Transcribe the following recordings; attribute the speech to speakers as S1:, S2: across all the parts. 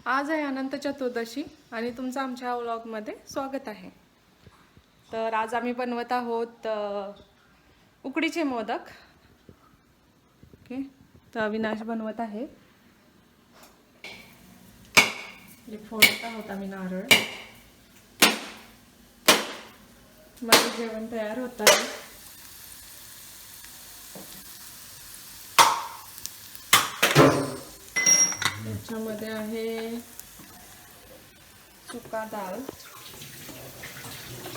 S1: आज आहे अनंत चतुर्दशी आणि तुमचं आमच्या व्लॉगमध्ये स्वागत आहे. तर आज आम्ही बनवत आहोत उकडीचे मोदक. ओके, तर अविनाश बनवत आहे. फोडत आहोत आम्ही नारळ. माझं जेवण तयार होत आहे. त्याच्यामध्ये आहे सुका डाळ,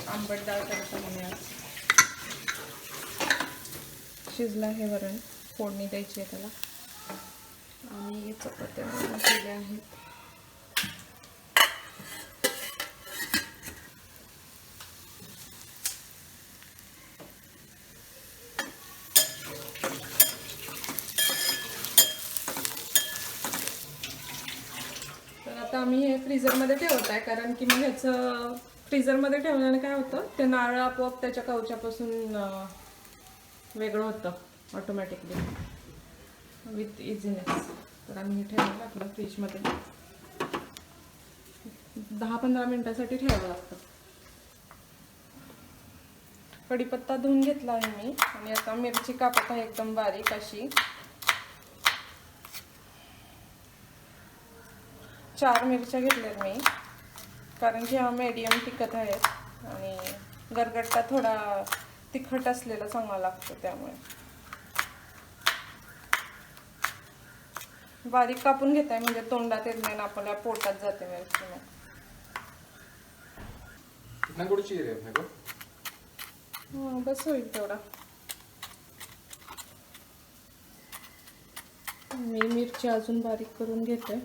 S1: आंबट डाळ करत आहे आज. शिजलं आहे वरण, फोडणी द्यायची आहे त्याला. आणि चपात्या केल्या आहेत. आता आम्ही हे फ्रीझरमध्ये ठेवत आहे, कारण की मग ह्याचं फ्रीझरमध्ये ठेवल्याने काय होतं, ते नारळ आपोआप त्याच्या कवच्यापासून वेगळं होतं ऑटोमॅटिकली विथ इझीनेस. तर आम्ही हे ठेवायला लागलं फ्रीजमध्ये. 10-15 मिनिटासाठी ठेवावं लागतं. कढीपत्ता धुवून घेतला आहे मी आणि आता मिरची कापत आहे एकदम बारीक अशी. 4 मिरच्या घेतल्यात मी, कारण की हा मीडियम तिखट आहेत आणि गरगट्टा थोडा तिखट असलेला चांगला लागतो, त्यामुळे बारीक कापून घेत आहे, म्हणजे तोंडात येत नाही ना, आपल्या पोटात जाते मिरची. मग बस होईल तेवढा. मी मिरची अजून बारीक करून घेते.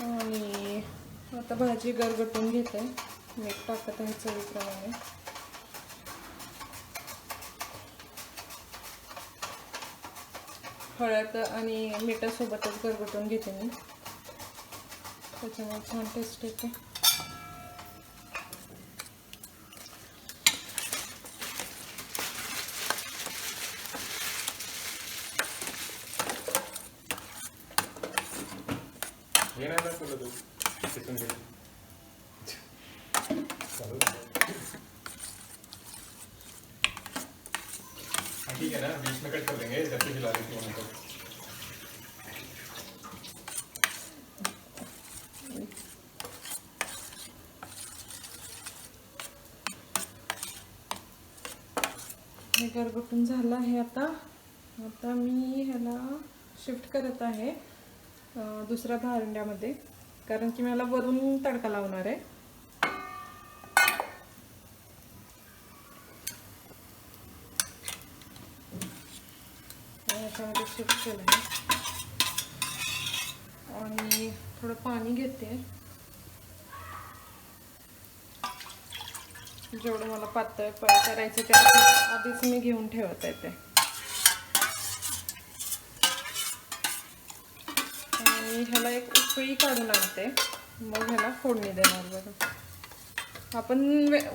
S1: आणि आता भाजी गरगटून घेते. मीठ टाकत आहे चवीप्रमाणे. हळद आणि मिठासोबतच गरगटून घेते मी, त्याच्यामुळे छान टेस्ट येते.
S2: ठीक है ना, बीच में कट कर देंगे जब से हिला देती हूँ तो.
S1: हे गरगटून झालं आहे. आता मी ह्याला शिफ्ट करत आहे दुसऱ्या भांड्यामध्ये, कारण की मला वरून तडका लावणार आहे. ह्याच्यामध्ये शिफ्ट केलं आहे आणि थोडं पाणी घेते. जेवढं मला पातळ करायचं त्या आधीच मी घेऊन ठेवत आहे ते. आणि ह्याला एक उकळी काढून आणते, मग ह्याला फोडणी देणार. बघा, आपण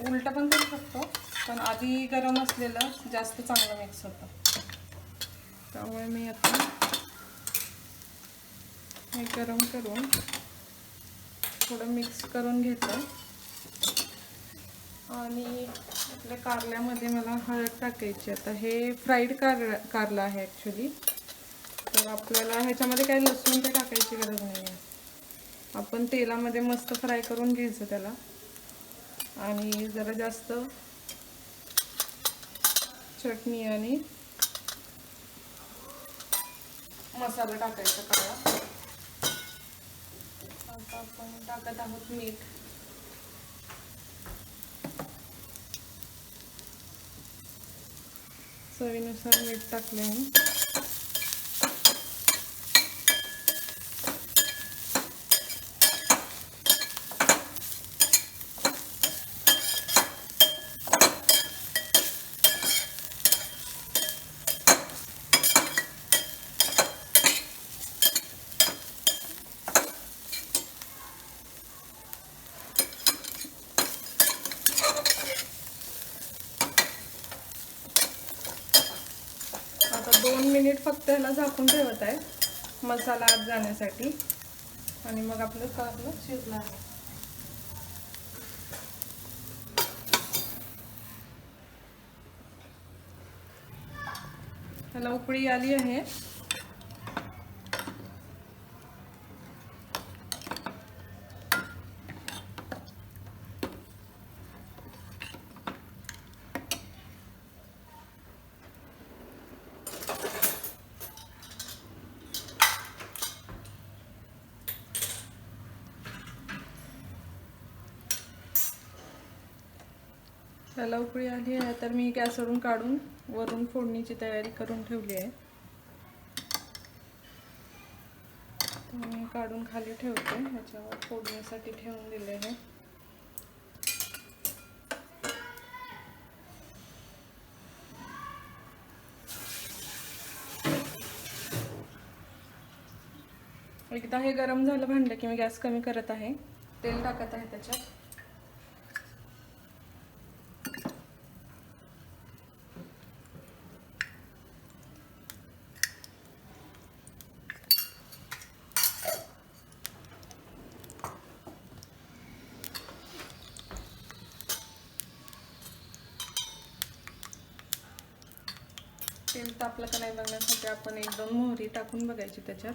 S1: उलटा पण करू शकतो, पण आधी गरम असलेलं जास्त चांगलं मिक्स होतं. त्यामुळे मी आता हे गरम करून थोडं मिक्स करून घेते. आणि आपल्या कारल्यामध्ये मला हळद टाकायची. आता हे फ्राईड कारलं आहे ॲक्च्युली, तर आपल्याला ह्याच्यामध्ये काही लसूण ते टाकायची गरज नाही आहे. आपण तेलामध्ये मस्त फ्राय करून घ्यायचं त्याला, आणि जरा जास्त चटणी आणि मसाला टाकायचा काळा. आता आपण टाकत आहोत मीठ. चवीनुसार मीठ टाकले मी. 2 मिनिट फक्त ह्याला झाकून ठेवत आहे मसाला आत जाण्यासाठी आणि मग आपलं कारलं शिजणार आहे. ह्याला उकळी आली आहे. त्याला उकळी आली आहे तर मी गॅसवरून काढून वरून फोडणीची तयारी करून ठेवली आहे. तर मी काढून खाली ठेवते. ह्याच्यावर फोडणीसाठी ठेवून दिले आहे. एकदा हे गरम झालं भांडं की मी गॅस कमी करत आहे. तेल टाकत आहे त्याच्यात. तेल तापलं का नाही बघण्यासाठी आपण 1-2 मोहरी टाकून बघायची त्याच्यात.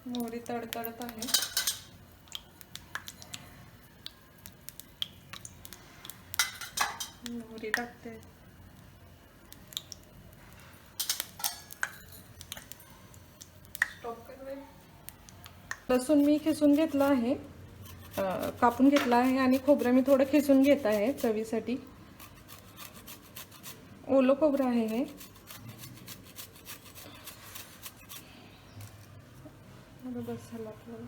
S1: मोहरी तडतडत आहे. मोहरी टाकते. लसूण मी खिसून घेतला आहे, कापून घेतला आहे आणि खोबरं मी थोडं खिसून घेत आहे चवीसाठी. ओलं खोबरं आहे हे. बस झालं आपल्याला.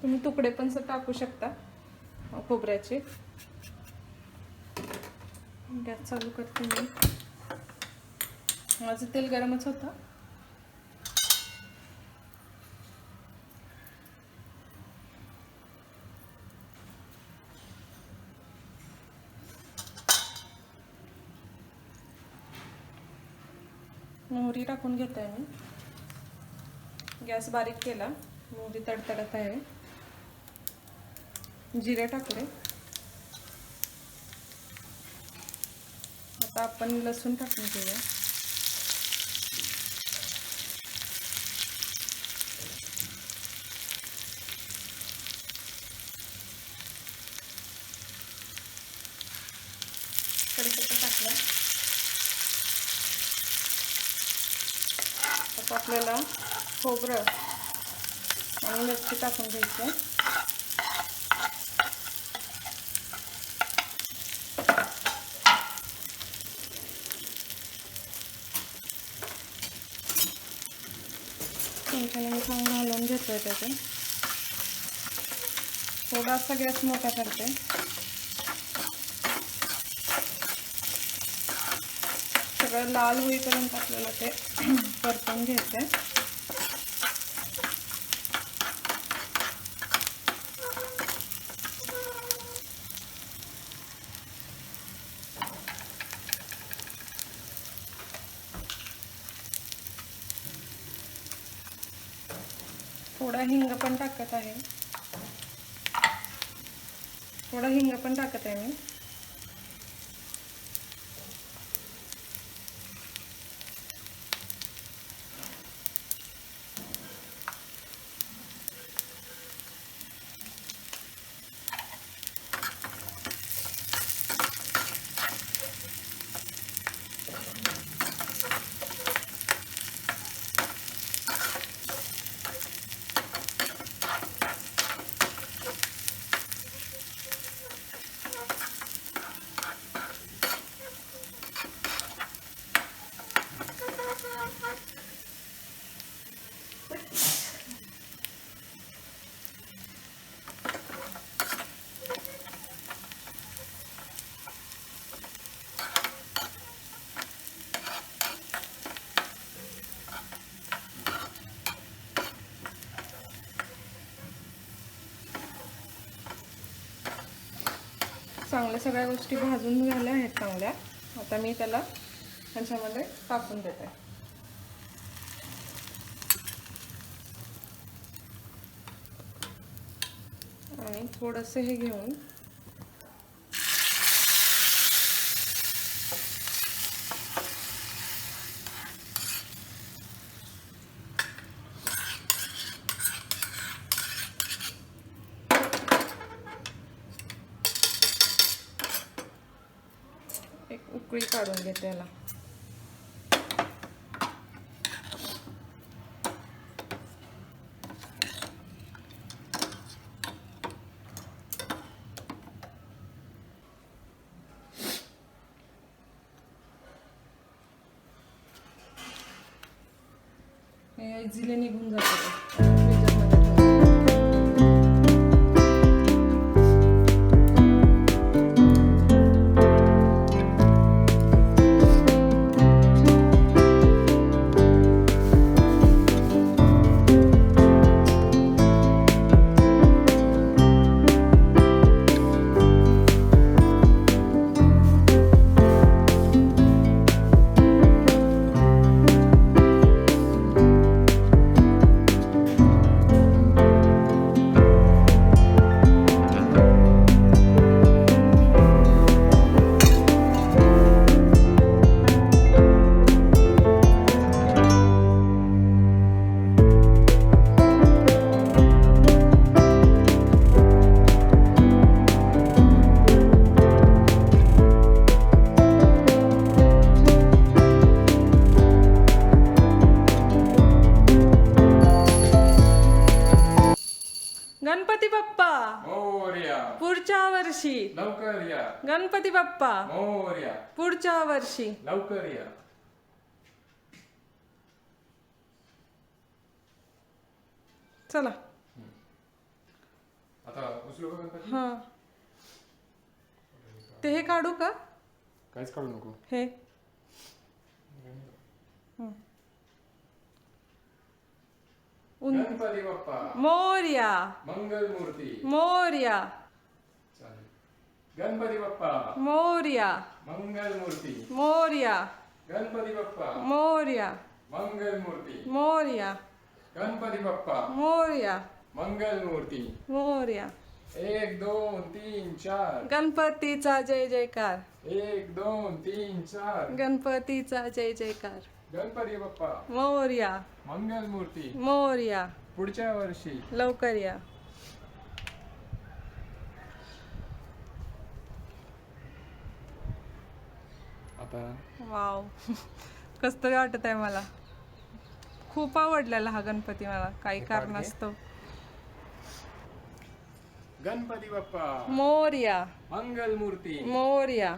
S1: तुम्ही तुकडे पण टाकू शकता खोबऱ्याचे. गॅस चालू करते मी. माझं तेल गरमच होतं. मोहरी टाकून घेते आहे मी. गॅस बारीक केला. मोहरी तडतडत आहे. जिरे टाकले. आता आपण लसूण टाकून घेऊया. कढीपत्ता टाकला. आता आपल्याला खोबरं आणि मिरची टाकून घ्यायची. मी चांगलं हलवून घेतोय त्याचे. थोडासा गॅस मोठा करते. सगळं लाल होईपर्यंत आपल्याला ते परतून घ्यायचंय. थोडा हिंग पण टाकत आहे. थोडा हिंग पण टाकत आहे मी. चांगल्या सगळ्या गोष्टी भाजून झाल्या आहेत चांगल्या. आता मी त्याला ह्याच्यामध्ये टाकून देते. आणि थोडंसं हे घेऊन एक उकळी काढून घेते त्याला. हे इझिली निघून जातं ते. गणपती बाप्पा
S2: मोरया.
S1: पुढच्या वर्षी.
S2: लवकर या.
S1: गणपती बाप्पा
S2: मोरया.
S1: पुढच्या वर्षी.
S2: लवकर या.
S1: चला.
S2: आता उचलू का गणपती?
S1: हा ते हे काढू का?
S2: काहीच काढू नको.
S1: हे
S2: गणपती बाप्पा
S1: मोरया.
S2: मंगल मूर्ती.
S1: मोरया.
S2: चालेल. गणपती बाप्पा
S1: मोरया.
S2: मंगल मूर्ती.
S1: मोरया.
S2: गणपती बाप्पा
S1: मोरया.
S2: मंगल मूर्ती.
S1: मोरया.
S2: गणपती बाप्पा
S1: मोरया.
S2: मंगल मूर्ती.
S1: मोरया.
S2: 1 2 3 4.
S1: गणपतीचा जय जयकार.
S2: 1 2 3 4.
S1: गणपतीचा जय जयकार.
S2: गणपती बाप्पा
S1: मोरया.
S2: मंगल मूर्ती.
S1: मोरया.
S2: पुढच्या वर्षी.
S1: लवकर या.
S2: आता
S1: वाव कसं तरी वाटत आहे मला. खूप आवडलेला हा गणपती मला काही कारणास्तव.
S2: गणपती बाप्पा
S1: मोरया.
S2: मंगल मूर्ती.
S1: मोरया.